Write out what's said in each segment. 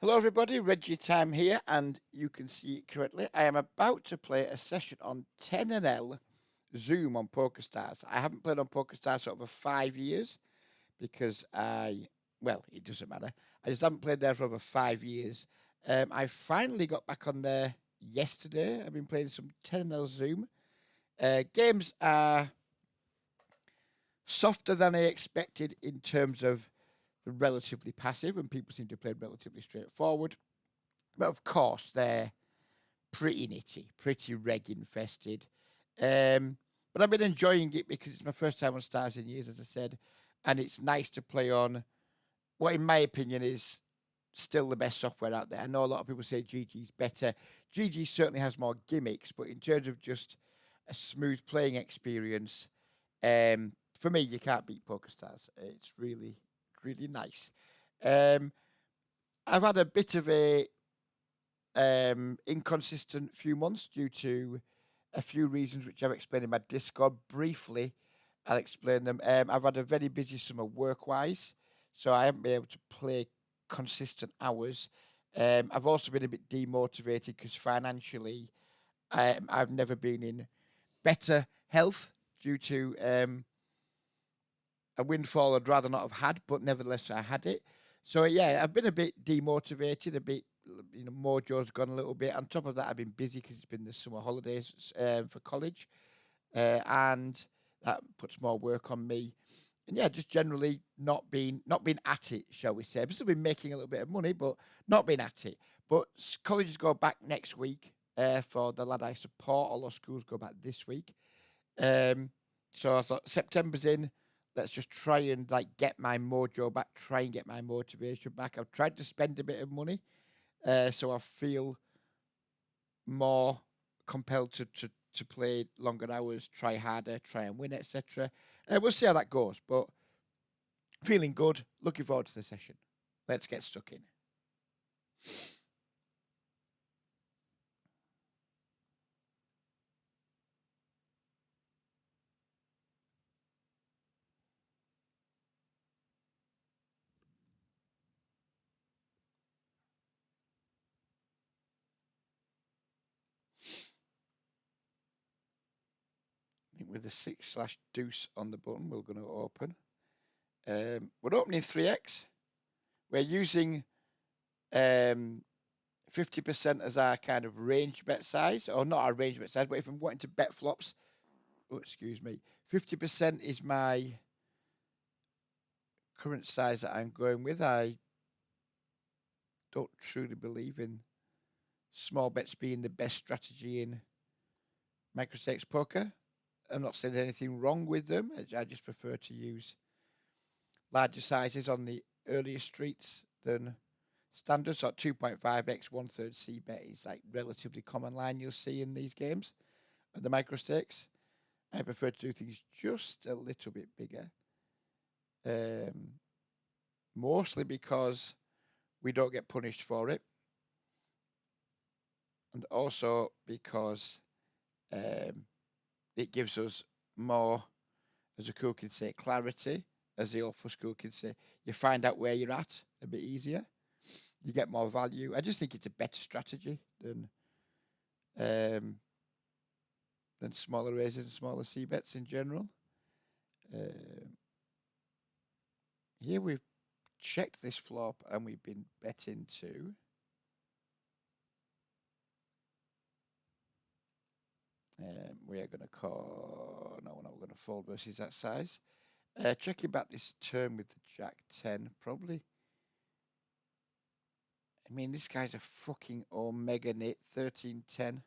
Hello, everybody. Reggie Time here, and you can see it correctly. I am about to play a session on 10NL Zoom on Pokerstars. I haven't played on Pokerstars for over 5 years because it doesn't matter. I just haven't played there for over 5 years. I finally got back on there yesterday. I've been playing some 10NL Zoom. Games are softer than I expected in terms of the relatively passive, and people seem to play relatively straightforward. But of course, they're pretty nitty, pretty reg infested. But I've been enjoying it because it's my first time on Stars in years, as I said, and it's nice to play on what, in my opinion, is still the best software out there. I know a lot of people say GG's better. GG certainly has more gimmicks, but in terms of just a smooth playing experience, for me, you can't beat PokerStars. It's really, really nice. Um, I've had a bit of a inconsistent few months due to a few reasons which I've explained in my Discord. Briefly, I'll explain them. I've had a very busy summer work-wise, so I haven't been able to play consistent hours. I've also been a bit demotivated because financially, I've never been in better health due to a windfall I'd rather not have had, but nevertheless I had it. So yeah, I've been a bit demotivated, a bit, mojo's gone a little bit. On top of that, I've been busy because it's been the summer holidays for college, and that puts more work on me. And yeah, just generally not been at it, shall we say? I've still been making a little bit of money, but not been at it. But colleges go back next week for the lad I support. All our schools go back this week. Um, so I thought September's in. Let's just try and get my mojo back. Try and get my motivation back. I've tried to spend a bit of money, so I feel more compelled to play longer hours, try harder, try and win, etc. We'll see how that goes, but feeling good. Looking forward to the session. Let's get stuck in. I think with the 6/deuce on the button, we're going to open. We're opening 3x. We're using 50% as our kind of range bet size, or not our range bet size, but if I'm wanting to bet flops, 50% is my current size that I'm going with. I don't truly believe in small bets being the best strategy in microstakes poker. I'm not saying there's anything wrong with them. I just prefer to use larger sizes on the earlier streets than standard. So 2.5x 1/3 C bet is like relatively common line you'll see in these games at the microstakes. I prefer to do things just a little bit bigger. Mostly because we don't get punished for it, and also because it gives us more, as a cool kid say, clarity. As the old fuss cool kids say, you find out where you're at a bit easier. You get more value. I just think it's a better strategy um, than smaller raises and smaller C bets in general. Here we've checked this flop and we've been betting to we are going to call, no, we're not going to fold versus that size. Checking back this turn with the Jack 10, probably. I mean, this guy's a fucking Omega Nit, 13-10.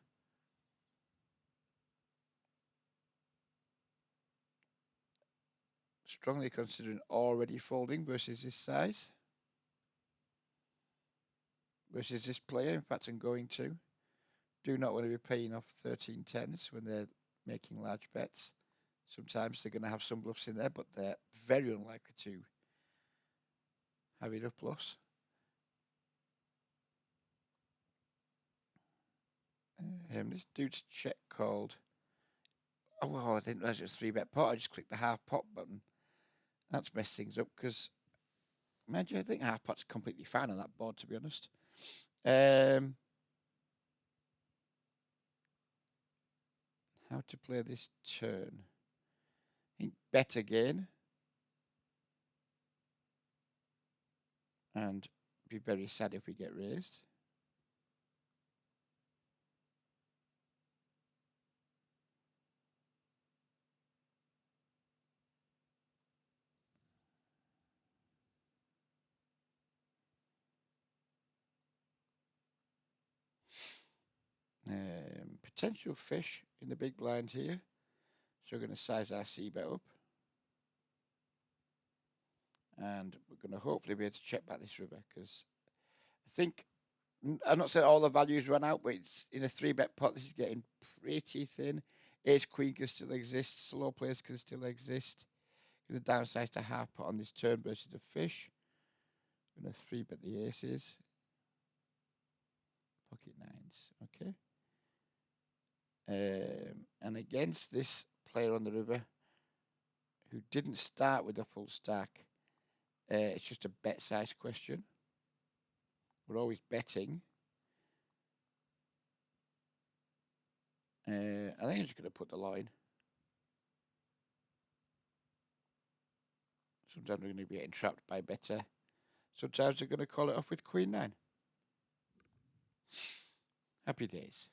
Strongly considering already folding versus this size. Versus this player, in fact, I'm going to. Do not want to be paying off 13-10s when they're making large bets. Sometimes they're going to have some bluffs in there, but they're very unlikely to have enough bluffs. This dude's check called. Oh, well, I didn't realize it was 3-bet pot. I just clicked the half pot button. That's messed things up because, imagine, I think half pot's completely fine on that board, to be honest. How to play this turn? I think bet again, and be very sad if we get raised. Potential fish in the big blind here. So we're going to size our C bet up. And we're going to hopefully be able to check back this river because I think, I'm not saying all the values run out, but it's in a 3-bet pot. This is getting pretty thin. Ace Queen can still exist. Slow players can still exist. The downside to half pot on this turn versus the fish. I'm going to 3-bet the aces. Pocket nines. Okay. And against this player on the river who didn't start with a full stack, it's just a bet size question. We're always betting. I think I'm just going to put the line. Sometimes we're going to be getting trapped by better. Sometimes we're going to call it off with Queen 9. Happy days.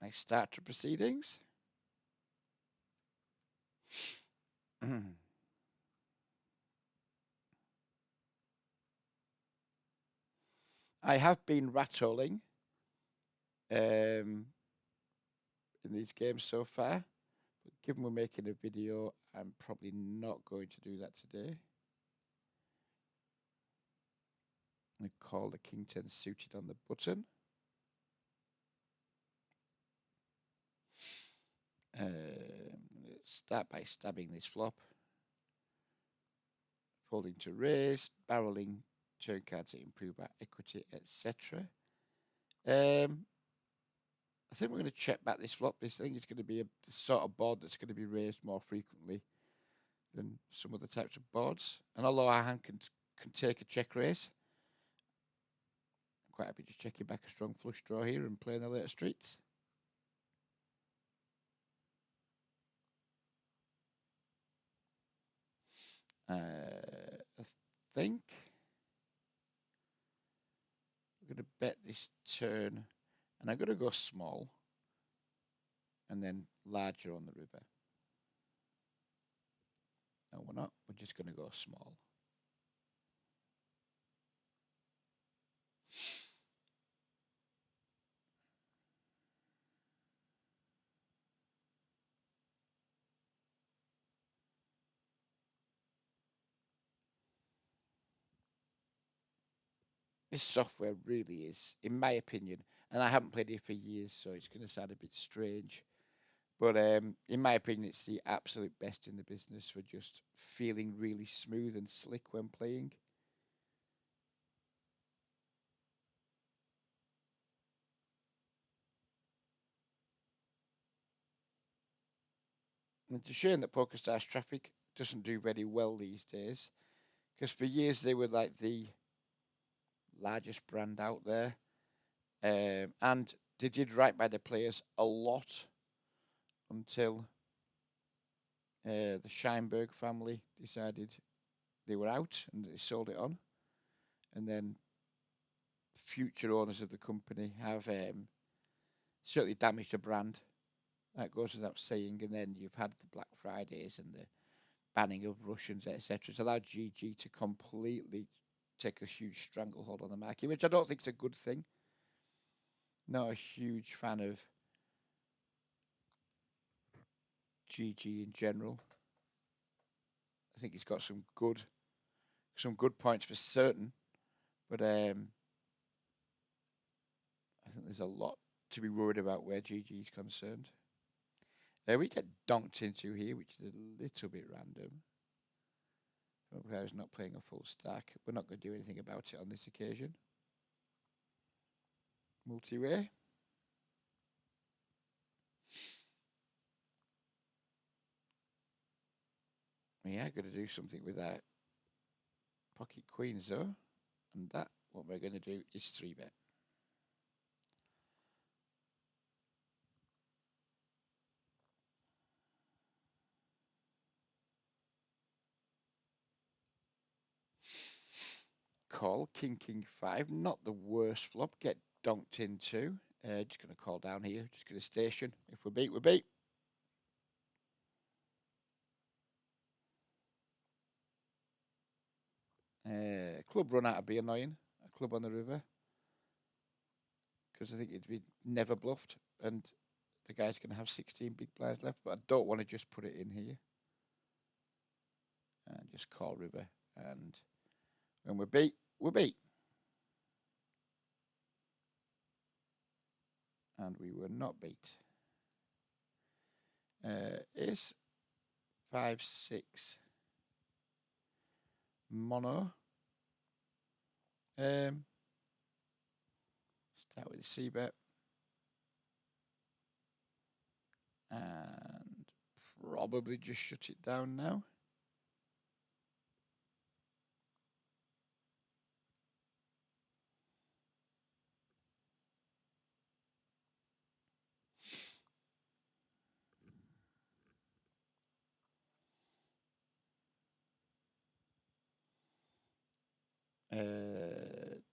Nice start to proceedings. I have been rat-holing in these games so far. But given we're making a video, I'm probably not going to do that today. I'm going to call the King 10 suited on the button. Start by stabbing this flop. Folding to raise, barreling turn cards to improve our equity, etc. I think we're going to check back this flop. This thing is going to be the sort of board that's going to be raised more frequently than some other types of boards. And although our hand can take a check raise, I'm quite happy just checking back a strong flush draw here and playing the later streets. I think we're going to bet this turn, and I'm going to go small and then larger on the river. No, we're not. We're just going to go small. This software really is, in my opinion, and I haven't played it for years, so it's going to sound a bit strange, but in my opinion, it's the absolute best in the business for just feeling really smooth and slick when playing. And it's a shame that Pokerstars traffic doesn't do very well these days, because for years they were like the largest brand out there, and they did right by the players a lot until the Scheinberg family decided they were out and they sold it on, and then future owners of the company have certainly damaged the brand. That goes without saying. And then you've had the Black Fridays and the banning of Russians, etc. It's allowed GG to completely take a huge stranglehold on the market, which I don't think is a good thing. Not a huge fan of GG in general. I think he's got some good points for certain, but I think there's a lot to be worried about where GG is concerned. We get donked into here, which is a little bit random. Player's not playing a full stack. We're not going to do anything about it on this occasion. Multi-way. We are going to do something with that pocket queens though, and that what we're going to do is 3-bet. Call, king, king 5. Not the worst flop. Get donked into. Just going to call down here. Just going to station. If we beat, we beat. Club run out would be annoying. A club on the river. Because I think it'd be never bluffed. And the guy's going to have 16 big blinds left. But I don't want to just put it in here. And just call river. And when we beat, we beat. And we were not beat. Ace 5, 6. Mono. Start with the C-bet. And probably just shut it down now.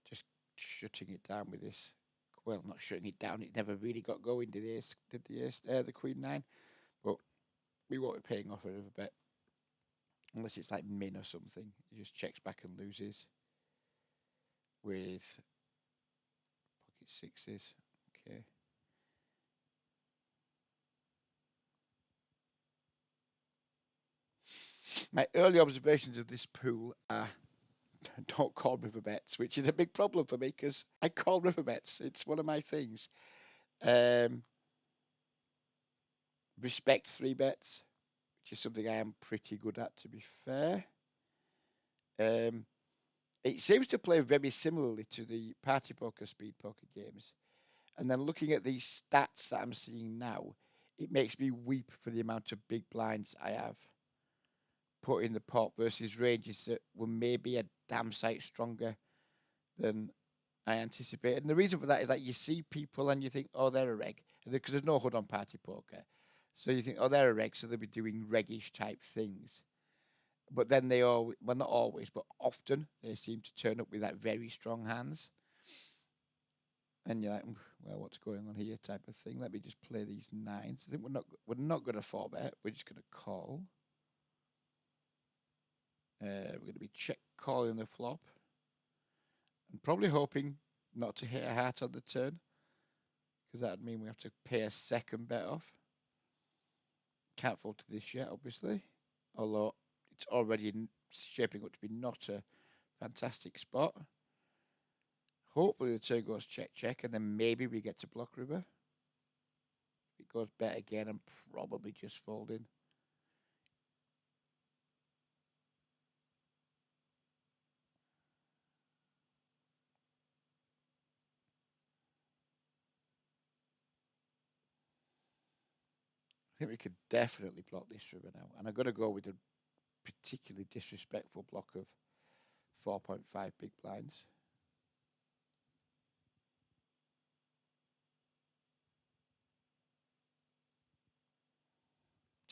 Just shutting it down with this. Well, not shutting it down. It never really got going. Did the Queen 9? But we won't be paying off a river bet unless it's like min or something. It just checks back and loses with pocket sixes. Okay. My early observations of this pool are don't call river bets, which is a big problem for me because I call river bets. It's one of my things. Respect 3-bets, which is something I am pretty good at, to be fair. It seems to play very similarly to the party poker, speed poker games. And then looking at these stats that I'm seeing now, it makes me weep for the amount of big blinds I have put in the pot versus ranges that were maybe a damn sight stronger than I anticipated. And the reason for that is that you see people and you think, oh, they're a reg, because there's no HUD on party poker. So you think, oh, they're a reg, so they'll be doing reggish type things. But then they all, well, not always, but often they seem to turn up with like very strong hands. And you're like, well, what's going on here type of thing. Let me just play these 9s. I think we're not going to 4-bet. We're just going to call. We're going to be check calling the flop. And probably hoping not to hit a heart on the turn. Because that would mean we have to pay a second bet off. Can't fold to this yet, obviously. Although it's already shaping up to be not a fantastic spot. Hopefully the turn goes check, check, and then maybe we get to block river. If it goes bet again, I'm probably just folding. I think we could definitely block this river now. And I'm going to go with a particularly disrespectful block of 4.5 big blinds.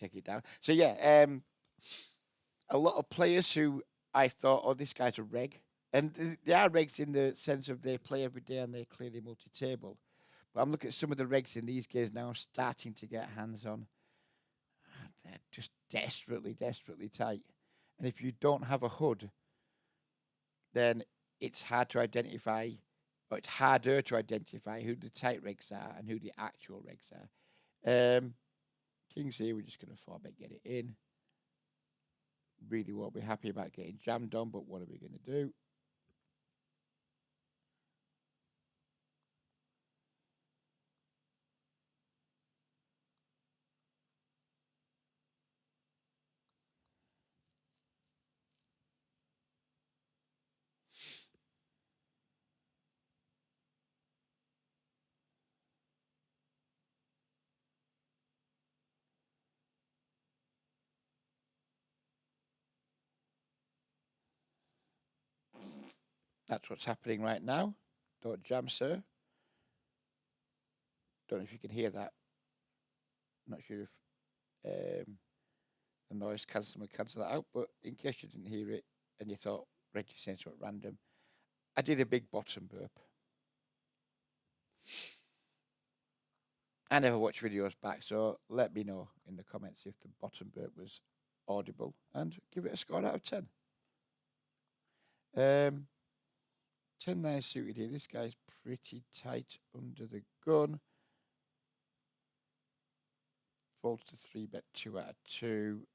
Take it down. So yeah, a lot of players who I thought, oh, this guy's a reg. And they are regs in the sense of they play every day and they're clearly multi-table. But I'm looking at some of the regs in these games now starting to get hands on. They're just desperately, desperately tight. And if you don't have a HUD, then it's hard to identify, or it's harder to identify who the tight regs are and who the actual regs are. Kings here, we're just going to 4-bet, get it in. Really won't be happy about getting jammed on, but what are we going to do? That's what's happening right now. Don't jam, sir. Don't know if you can hear that. Not sure if the noise cancel will cancel that out, but in case you didn't hear it and you thought Reggie saying something random, I did a big bottom burp. I never watch videos back, so let me know in the comments if the bottom burp was audible and give it a score out of 10. 10-9 suited here. This guy's pretty tight under the gun. Folds to 3-bet 2 out of 2.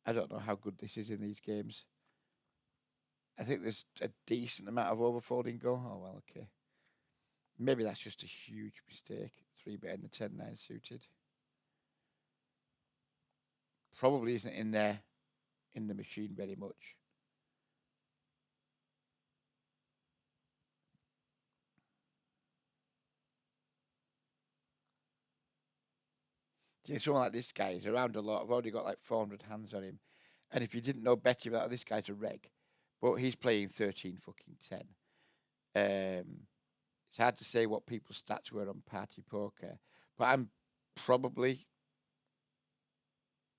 I don't know how good this is in these games. I think there's a decent amount of overfolding go. Oh, well, okay. Maybe that's just a huge mistake. 3-bet in the 10-9 suited. Probably isn't in there in the machine very much. See, someone like this guy is around a lot. I've already got like 400 hands on him. And if you didn't know better about this guy's a reg, but he's playing 13 fucking 10. It's hard to say what people's stats were on party poker, but I'm probably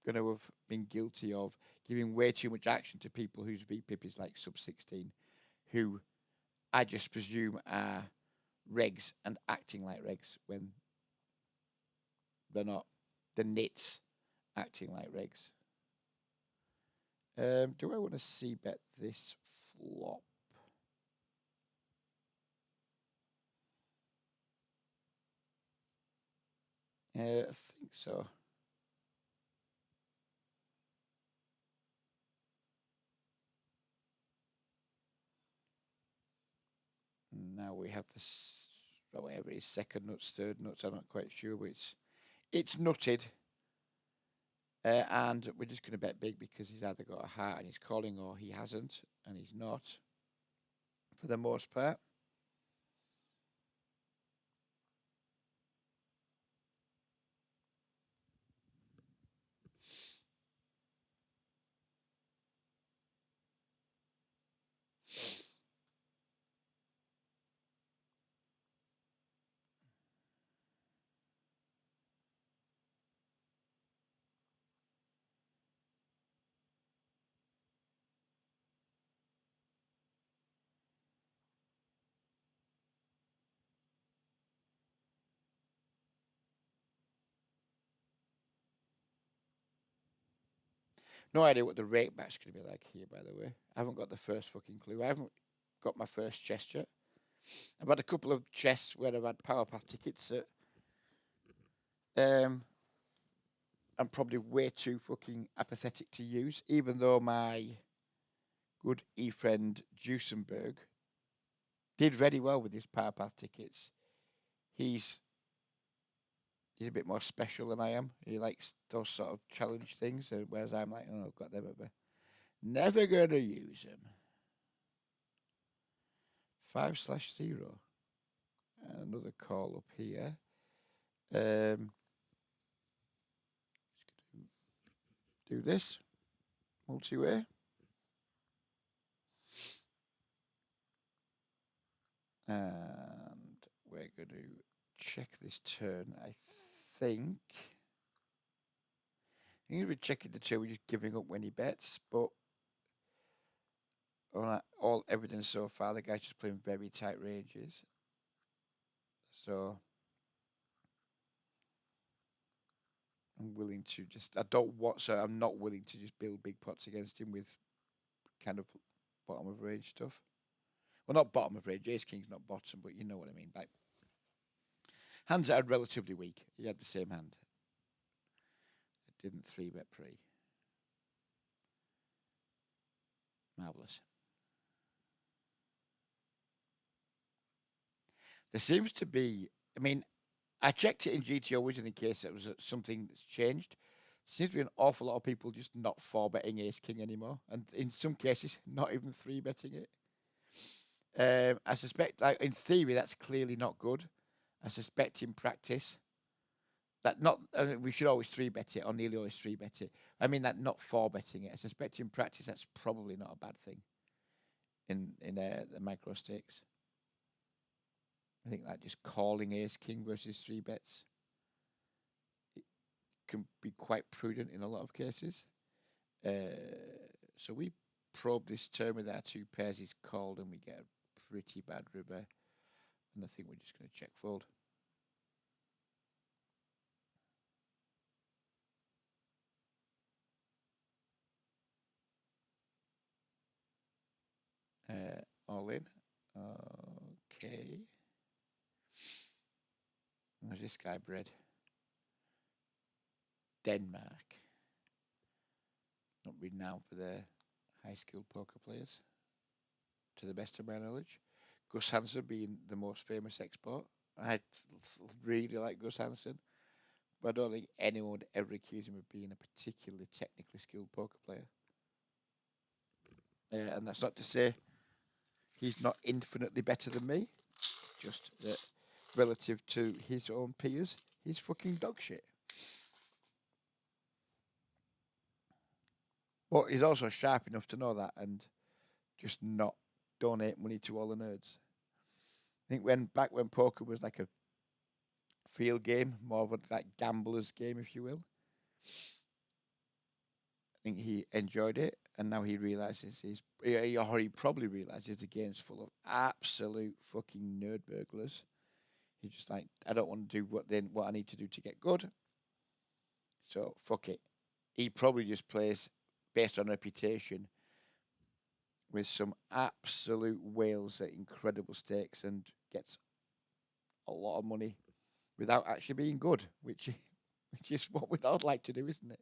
going to have been guilty of giving way too much action to people whose VPIP is like sub 16, who I just presume are regs and acting like regs when they're not. The nits acting like regs. Do I want to see bet this flop? I think so. Now we have this, whatever it is, second nuts, third nuts. I'm not quite sure, but it's nutted. And we're just going to bet big because he's either got a heart and he's calling or he hasn't, and he's not, for the most part. No idea what the rate back's going to be like here, by the way. I haven't got the first fucking clue. I haven't got my first chest yet. I've had a couple of chests where I've had power path tickets that I'm probably way too fucking apathetic to use, even though my good e-friend Jusenberg did very well with his power path tickets. He's a bit more special than I am. He likes those sort of challenge things, whereas I'm like, oh, I've got them ever. Never gonna use them. 5/0. Another call up here. Do this multi-way. And we're going to check this turn, I think. I think we're checking the turn, we're just giving up when he bets, but on all evidence so far, the guy's just playing very tight ranges. So I'm willing to just, I'm not willing to just build big pots against him with kind of bottom of range stuff. Well, not bottom of range, ace king's not bottom, but you know what I mean. Like hands that are relatively weak. He had the same hand. It didn't 3-bet pre. Marvellous. There seems to be, I mean, I checked it in GTO Wizard in case it was something that's changed. Seems to be an awful lot of people just not 4-betting ace king anymore, and in some cases, not even 3-betting it. I suspect, in theory, that's clearly not good. I suspect in practice that not, we should always 3-bet it, or nearly always 3-bet it. I mean that not 4-betting it. I suspect in practice that's probably not a bad thing. in the micro stakes. I think like just calling ace king versus three bets can be quite prudent in a lot of cases. So we probe this turn with our two pairs. He's called, and we get a pretty bad river. And I think we're just going to check fold. All in. Okay. Where's this guy bred? Denmark. Not renowned for their high-skilled poker players, to the best of my knowledge. Gus Hansen being the most famous export. I really like Gus Hansen, but I don't think anyone would ever accuse him of being a particularly technically skilled poker player. And that's not to say he's not infinitely better than me, just that relative to his own peers, he's fucking dog shit. But he's also sharp enough to know that and just not donate money to all the nerds. I think back when poker was like a field game, more of a like gambler's game, if you will. I think he enjoyed it, and now he realizes he probably realizes the game's full of absolute fucking nerd burglars. He's just like, I don't want to do what I need to do to get good. So fuck it. He probably just plays based on reputation with some absolute whales at incredible stakes and gets a lot of money without actually being good, which is what we'd all like to do, isn't it?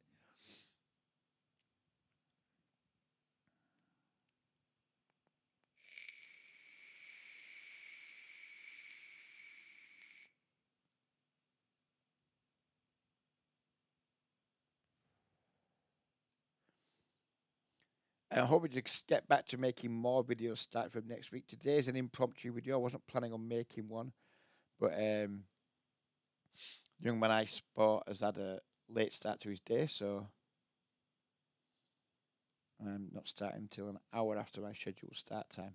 I hope we just get back to making more videos start from next week. Today's an impromptu video. I wasn't planning on making one, but young man I sport has had a late start to his day, so I'm not starting until an hour after my scheduled start time.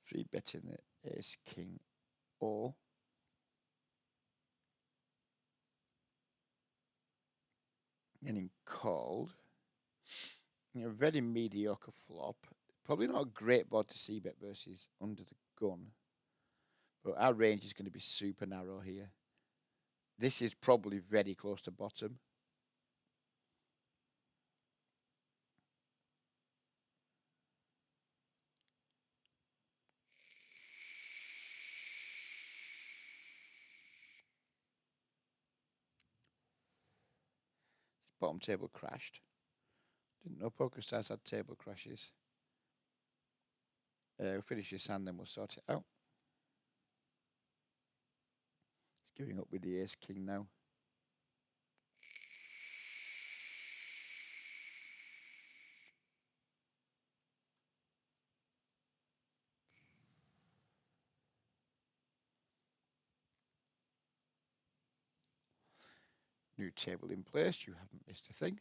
Three betting the ace king or getting called. A very mediocre flop. Probably not a great board to see bet versus under the gun. But our range is going to be super narrow here. This is probably very close to bottom. Bottom table crashed. Didn't know Pokerstars had table crashes. We'll finish this hand, then we'll sort it out. He's giving up with the ace king now. New table in place. You haven't missed a thing.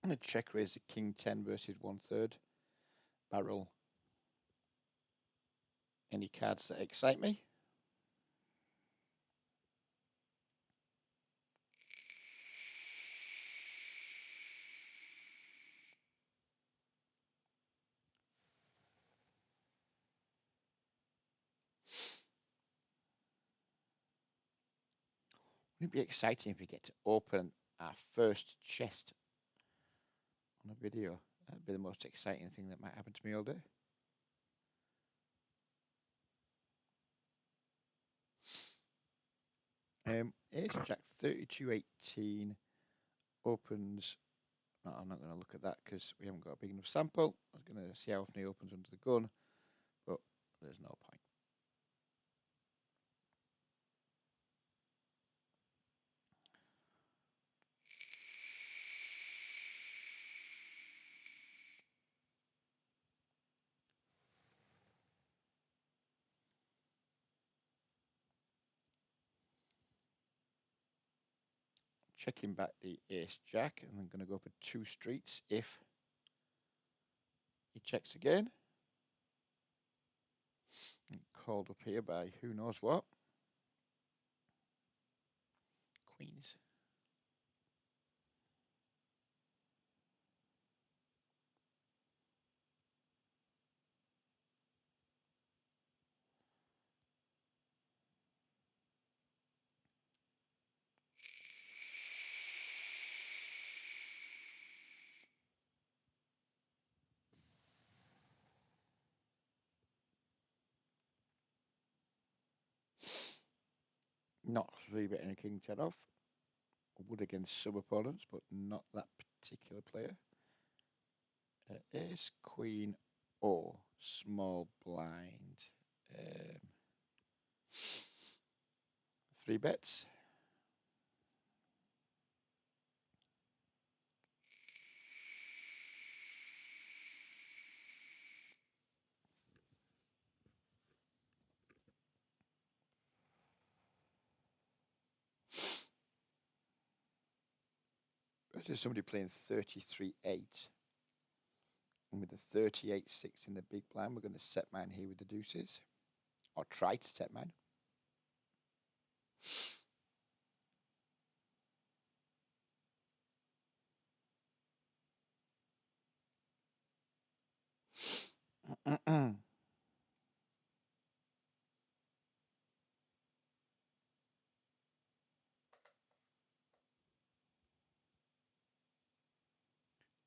I'm going to check raise the king 10 versus 1/3. Barrel. Any cards that excite me? Wouldn't it be exciting if we get to open our first chest on a video? That'd be the most exciting thing that might happen to me all day. Ace Jack 32-18 opens No, I'm not going to look at that because we haven't got a big enough sample. I was going to see how often he opens under the gun, but there's no point. Checking back the ace jack, and I'm going to go for 2 streets if he checks again. And called up here by who knows what. Queens. Not 3-betting a king 10 off. I would against some opponents, but not that particular player. Ace, queen, or small blind. 3 bets. Versus somebody playing 33-8. And with the 38-6 in the big blind, we're going to set mine here with the deuces. Or try to set mine.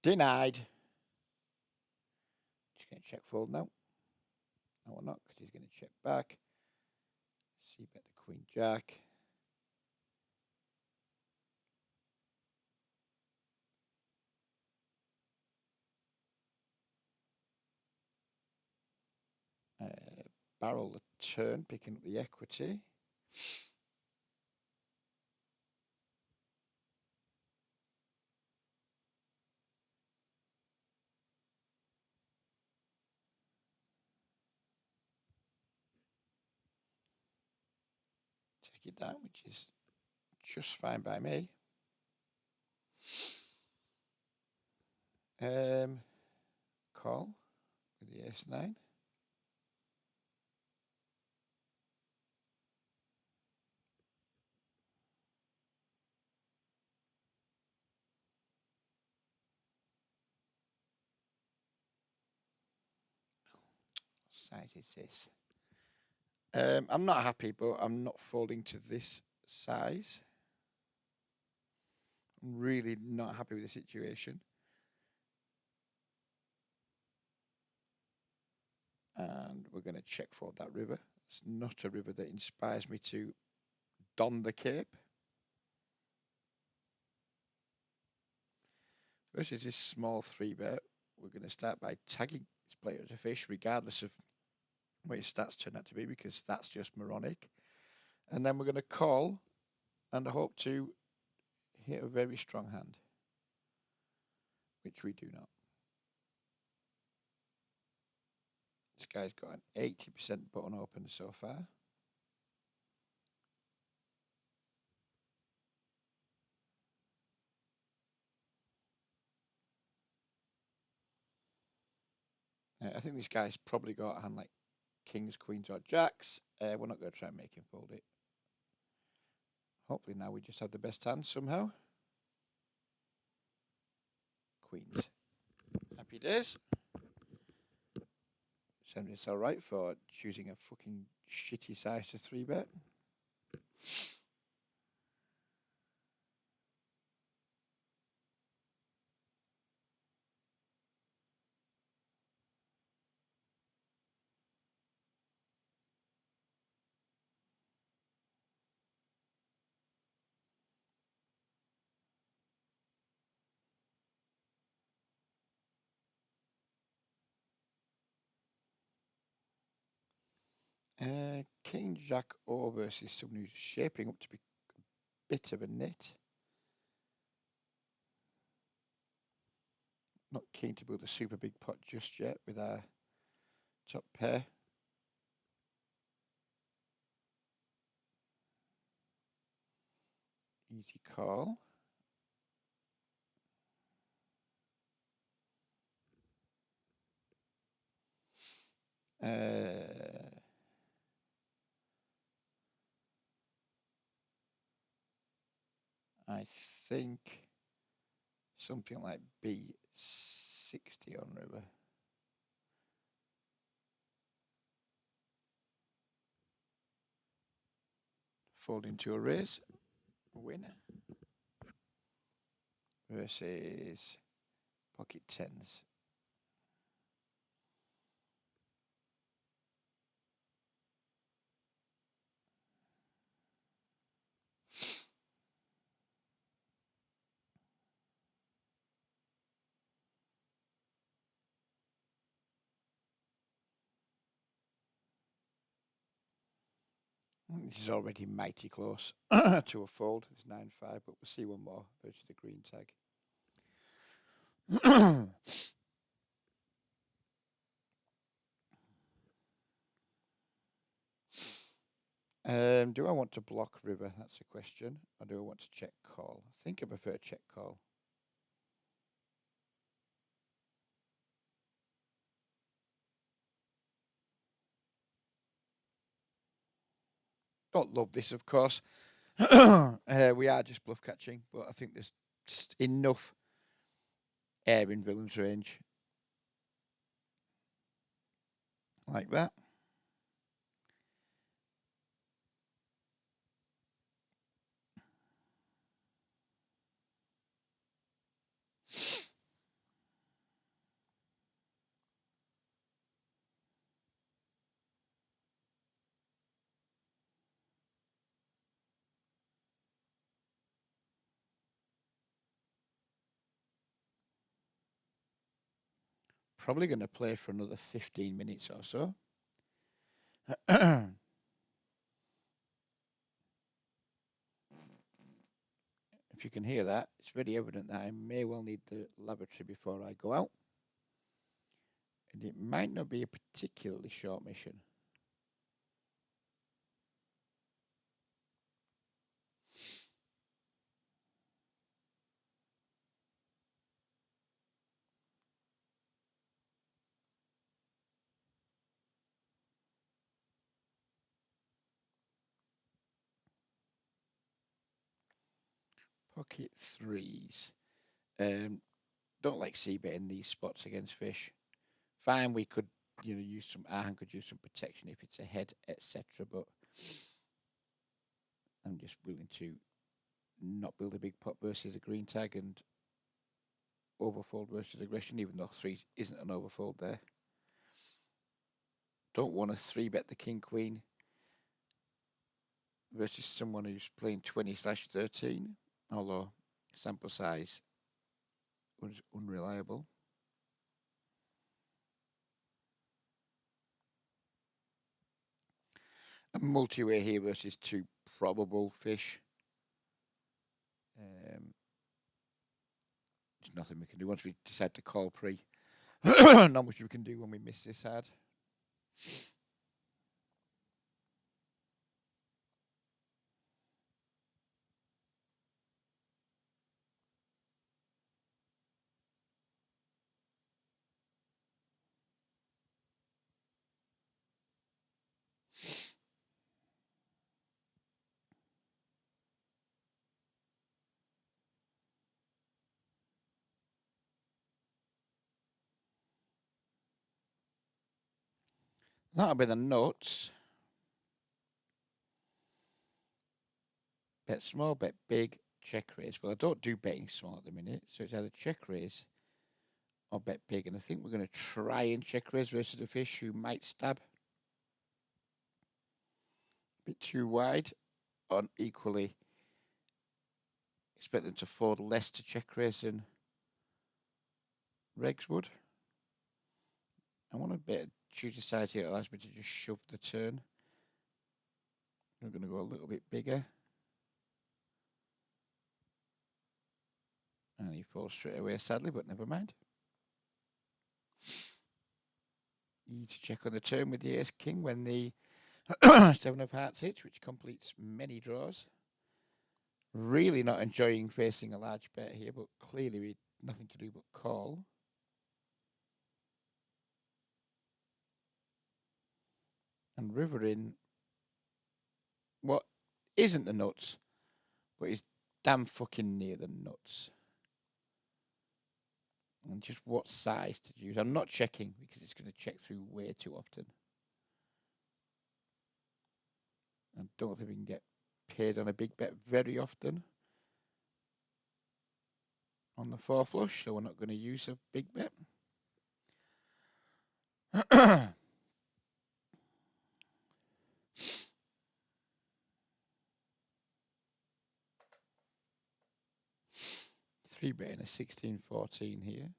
Denied. Just going to check fold now. No, we're not, because he's going to check back. See bet the queen jack. Barrel the turn, picking up the equity. Take it down, which is just fine by me. Call with the ace 9. What size is this? I'm not happy, but I'm not folding to this size. I'm really not happy with the situation. And we're going to check fold that river. It's not a river that inspires me to don the cape. Versus this small 3-bet, we're going to start by tagging this player as a fish, regardless of what his stats turn out to be, because that's just moronic. And then we're going to call and hope to hit a very strong hand, which we do not. This guy's got an 80% button open so far. I think this guy's probably got a hand like kings, queens, or jacks. We're not going to try and make him fold it. Hopefully now we just have the best hand somehow. Queens. Happy days. Sounds it's alright for choosing a fucking shitty size to 3-bet. King Jack O versus someone who's shaping up to be a bit of a nit. Not keen to build a super big pot just yet with our top pair. Easy call. I think something like B60 on river. Fold into a raise. Win. Versus pocket tens. This is already mighty close to a fold. It's 9-5, but we'll see one more versus the green tag. Do I want to block river? That's the question. Or do I want to check call? I think I prefer check call. Don't love this, of course. We are just bluff catching, but I think there's enough air in villain's range. Like that. Probably going to play for another 15 minutes or so. If you can hear that, it's very evident that I may well need the lavatory before I go out. And it might not be a particularly short mission. Pocket threes. Don't like c-betting these spots against fish. Fine, we could, use some, our hand could use some protection if it's ahead, etc. But I'm just willing to not build a big pot versus a green tag and overfold versus aggression, even though threes isn't an overfold there. Don't want to 3-bet the king queen versus someone who's playing 20/13, although sample size was unreliable. A multi-way here versus two probable fish. There's nothing we can do once we decide to call pre. Not much we can do when we miss this hard. That'll be the nuts. Bet small, bet big, check raise. Well, I don't do betting small at the minute, so it's either check raise or bet big. And I think we're going to try and check raise versus the fish who might stab. A bit too wide, or equally expect them to fold less to check raise than regs would. I want a bit of choosy size here that allows me to just shove the turn. We're going to go a little bit bigger. And he falls straight away, sadly, but never mind. E to check on the turn with the ace king when the seven of hearts hits, which completes many draws. Really not enjoying facing a large bet here, but clearly we nothing to do but call. And river in what isn't the nuts, but is damn fucking near the nuts. And just what size to use. I'm not checking because it's going to check through way too often. I don't think we can get paid on a big bet very often on the four flush, so we're not going to use a big bet. Three betting a 16-14 here.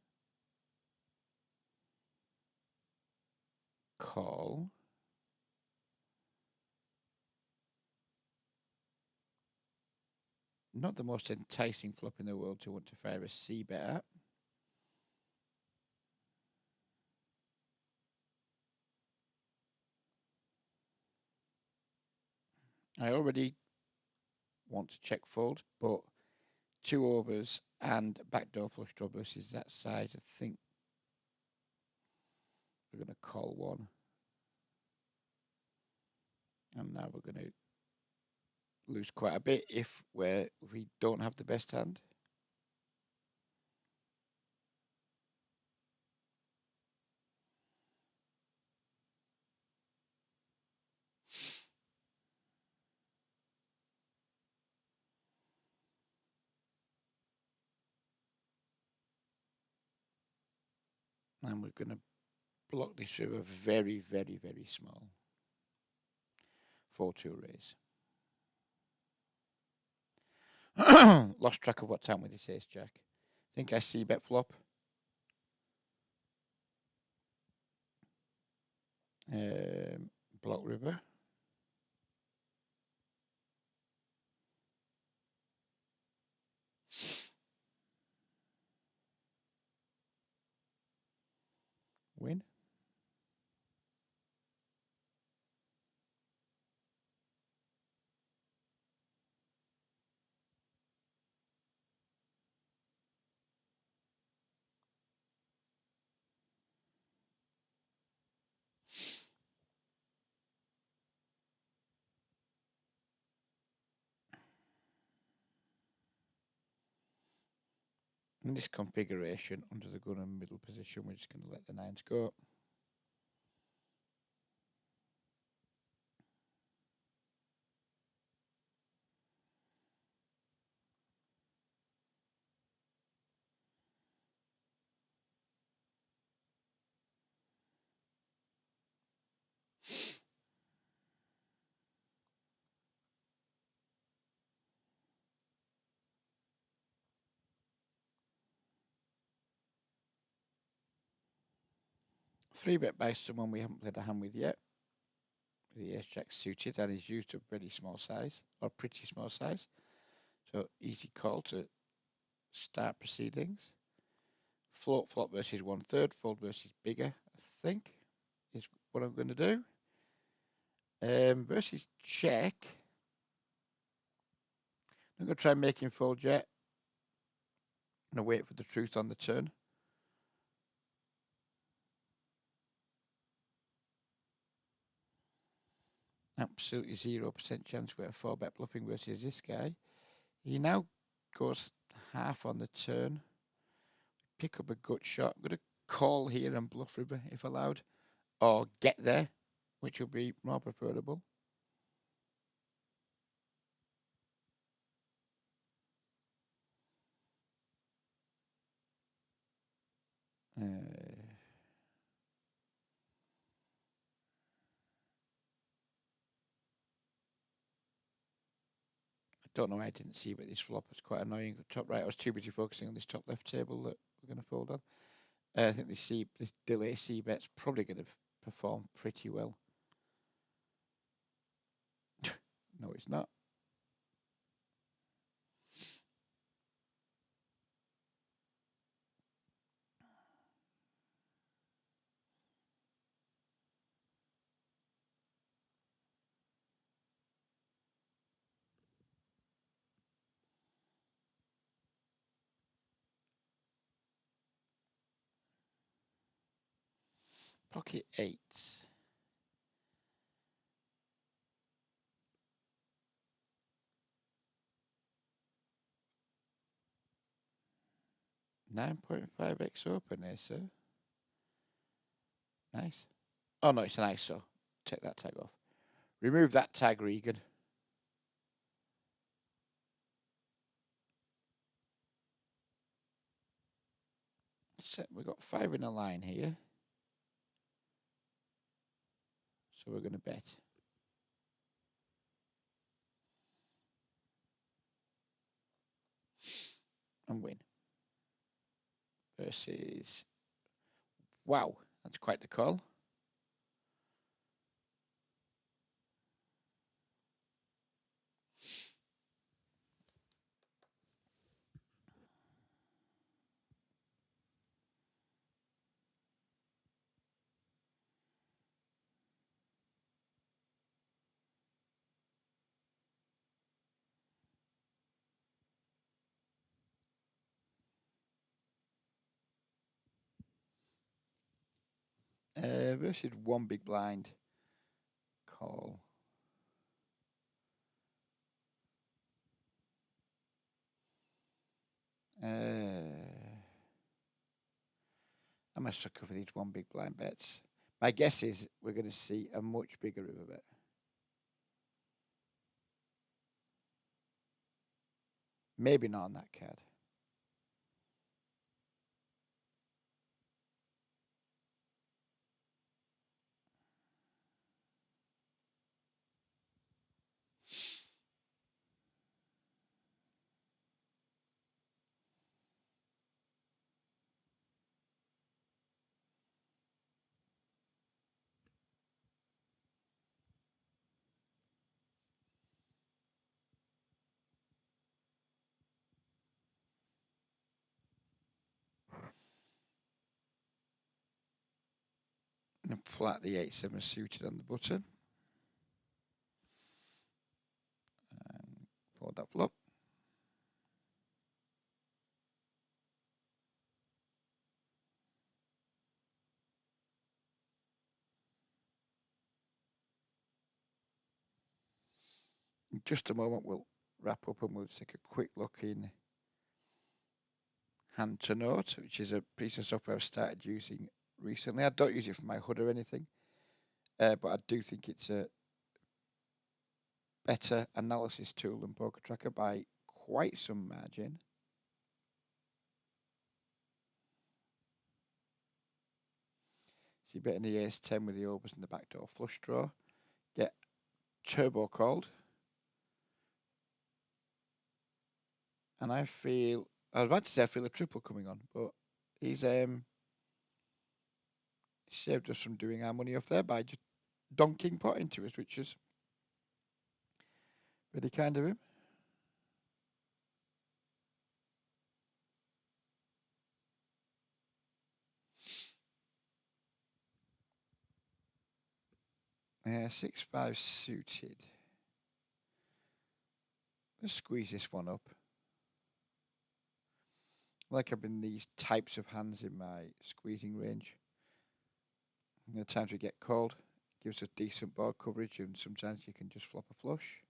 Call. Not the most enticing flop in the world to want to fire a C bet at. I already want to check fold, but 2 overs and backdoor flush draw versus that size, I think we're going to call one. And now we're going to lose quite a bit if we don't have the best hand. And we're going to block this through a very, very, very small 4-2 raise. Lost track of what time with this ace jack. I think I see bet flop. Block river. Win. In this configuration, under the gun and middle position, we're just going to let the nines go. Three bet by someone we haven't played a hand with yet. The ace jack suited and is used a very small size, or pretty small size. So easy call to start proceedings. Float flop versus 1/3, fold versus bigger, I think, is what I'm going to do. Versus check. I'm going to try and make him fold yet. I'm going to wait for the truth on the turn. Absolutely 0% chance we're 4-bet bluffing versus this guy. He now goes half on the turn. Pick up a gut shot. I'm going to call here and bluff river if allowed. Or get there, which will be more preferable. Don't know why I didn't see, but this flop was quite annoying. Top right, I was too busy focusing on this top left table that we're going to fold on. I think this delay C bet's probably going to perform pretty well. No, it's not. Pocket eights. 9.5x open there, sir. Nice. Oh, no, it's an ISO. Take that tag off. Remove that tag, Regan. So we've got 5 in a line here. So we're going to bet. And win. Versus... Wow, that's quite the call. Versus one big blind. Call. I'm a sucker for these one big blind bets. My guess is we're going to see a much bigger river bet. Maybe not on that card. And flat the 8-7 suited on the button. And fold that flop. In just a moment, we'll wrap up and we'll take a quick look in Hand to Note, which is a piece of software I've started using recently. I don't use it for my HUD or anything, but I do think it's a better analysis tool than Poker Tracker by quite some margin. So you bet in the ace-10 with the overs and the backdoor flush draw. Get turbo called. And I was about to say I feel a triple coming on, but he's saved us from doing our money off there by just donking pot into us, which is really kind of him. Yeah, 6-5 suited. Let's squeeze this one up. Like I've been these types of hands in my squeezing range. The times we get called, gives us decent board coverage, and sometimes you can just flop a flush.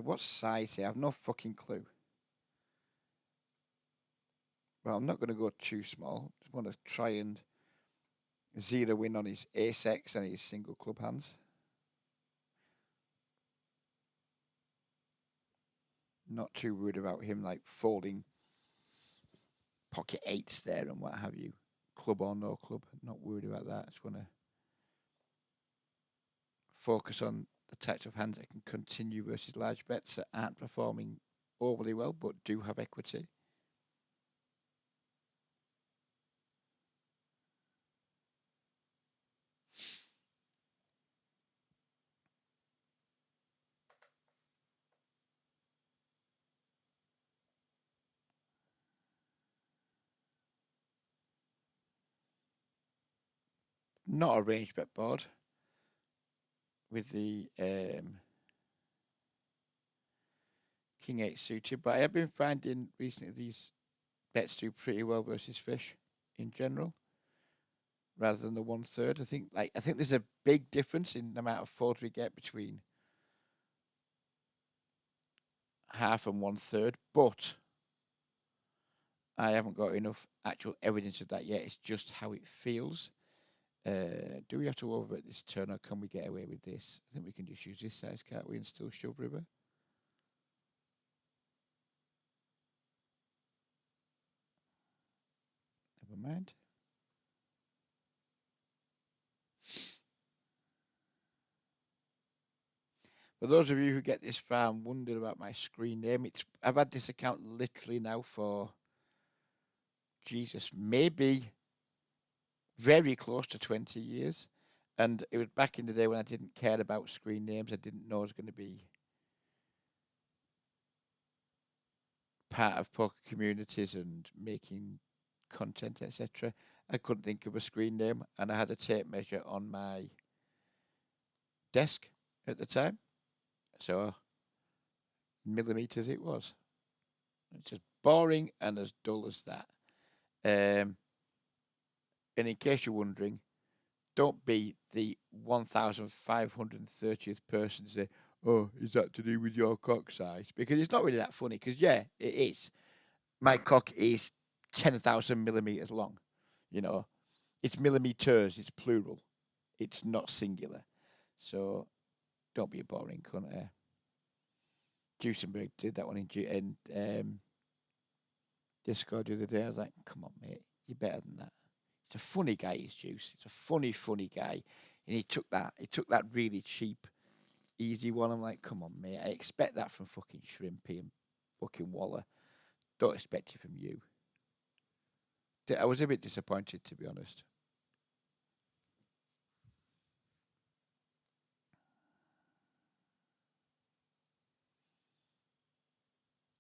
What size here? I have no fucking clue. Well, I'm not going to go too small. Just want to try and zero in on his ace-X and his single club hands. Not too worried about him like folding pocket eights there and what have you. Club or no club. Not worried about that. Just want to focus on the types of hands that can continue versus large bets that aren't performing overly well but do have equity. not a range bet board with the King 8 suited, but I have been finding recently these bets do pretty well versus fish in general, rather than the 1/3. I think there's a big difference in the amount of fold we get between half and 1/3, but I haven't got enough actual evidence of that yet. It's just how it feels. Do we have to overbet this turn, or can we get away with this? I think we can just use this size, can't we, and still shove river. Never mind. For those of you who get this far and wondered about my screen name, I've had this account literally now for Jesus, maybe very close to 20 years. And it was back in the day when I didn't care about screen names. I didn't know it was going to be part of poker communities and making content, etc. I couldn't think of a screen name, and I had a tape measure on my desk at the time. So millimeters it was. It's just boring and as dull as that. And in case you're wondering, don't be the 1,530th person to say, "Oh, is that to do with your cock size?" Because it's not really that funny. Because yeah, it is. My cock is 10,000 millimeters long. You know, it's millimeters. It's plural. It's not singular. So don't be a boring cunt. Juicenberg did that one in Discord the other day. I was like, "Come on, mate, you're better than that." It's a funny guy, he's Juice. It's a funny, funny guy. And he took that really cheap, easy one. I'm like, come on, mate. I expect that from fucking Shrimpy and fucking Waller. Don't expect it from you. I was a bit disappointed, to be honest.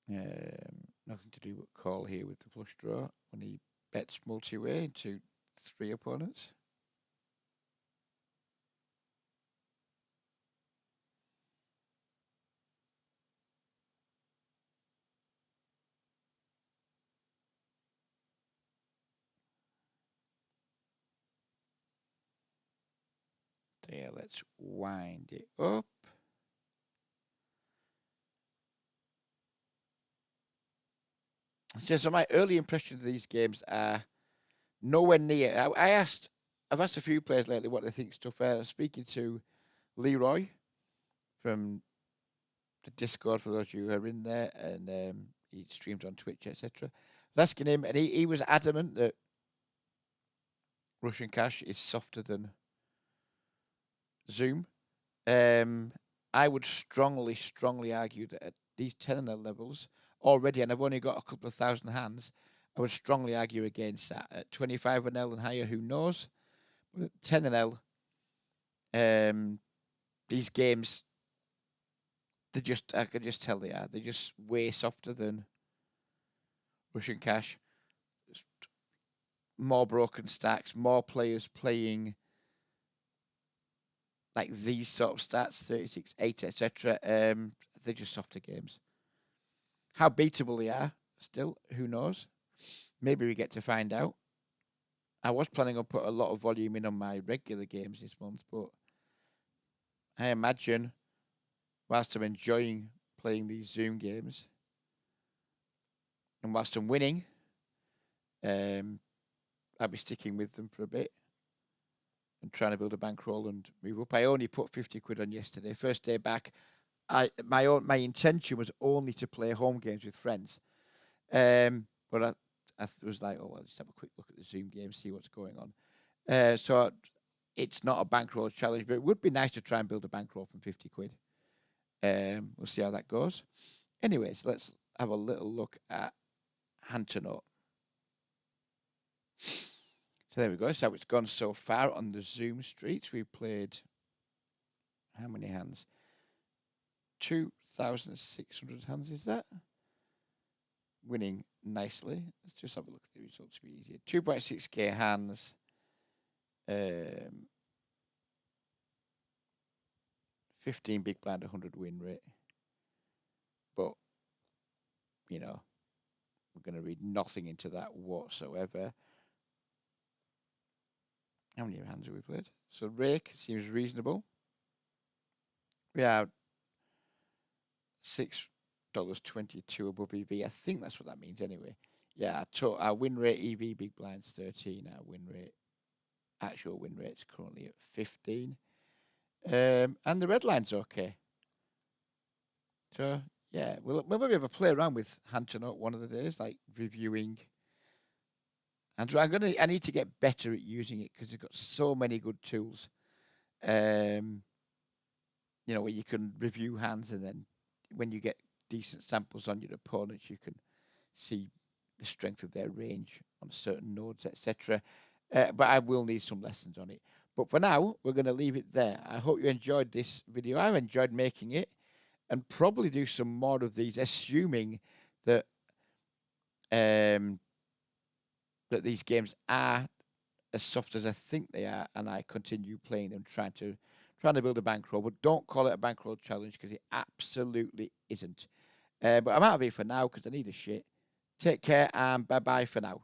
Nothing to do but call here with the flush draw when he bets multi-way into 3 opponents. There, let's wind it up. So my early impressions of these games are nowhere near. I've asked a few players lately what they think stuff are. Speaking to Leroy from the Discord, for those of you who are in there, and he streams on Twitch, etc. Asking him, and he was adamant that Russian Cash is softer than Zoom. I would strongly, strongly argue that at these 10 levels already, and I've only got a couple of thousand hands, I would strongly argue against that. At 25 L and higher, who knows? But at 10 L, these games, I can just tell they are. They're just way softer than Russian Cash. More broken stacks, more players playing like these sort of stats, 36, 8, etc. They're just softer games. How beatable they are, still, who knows? Maybe we get to find out. I was planning on put a lot of volume in on my regular games this month, but I imagine whilst I'm enjoying playing these Zoom games and whilst I'm winning, I'll be sticking with them for a bit and trying to build a bankroll and move up. I only put 50 quid on yesterday. First day back. My intention was only to play home games with friends. But I was like, oh, I'll just have a quick look at the Zoom game, see what's going on. So it's not a bankroll challenge, but it would be nice to try and build a bankroll from 50 quid. We'll see how that goes. Anyways, let's have a little look at hand to note. So there we go. So it's gone so far on the Zoom streets. We played how many hands? 2,600 hands, is that? Winning nicely. Let's just have a look at the results to be easier. 2.6k hands. Um, 15 big blind, 100 win rate. But, you know, we're going to read nothing into that whatsoever. How many hands have we played? So rake seems reasonable. We are $6.22 above EV. I think that's what that means anyway. Yeah, our win rate EV big blinds 13. Our win rate, actual win rate's currently at 15. And the red line's okay. So yeah, we'll maybe have a play around with hand to note one of the days, like reviewing. And I need to get better at using it because it's got so many good tools. You know, where you can review hands, and then when you get decent samples on your opponents, you can see the strength of their range on certain nodes, etc. But I will need some lessons on it. But for now, we're going to leave it there. I hope you enjoyed this video. I've enjoyed making it, and probably do some more of these, assuming that that these games are as soft as I think they are, and I continue playing them, trying to build a bankroll. But don't call it a bankroll challenge because it absolutely isn't. But I'm out of here for now because I need a shit. Take care and bye bye for now.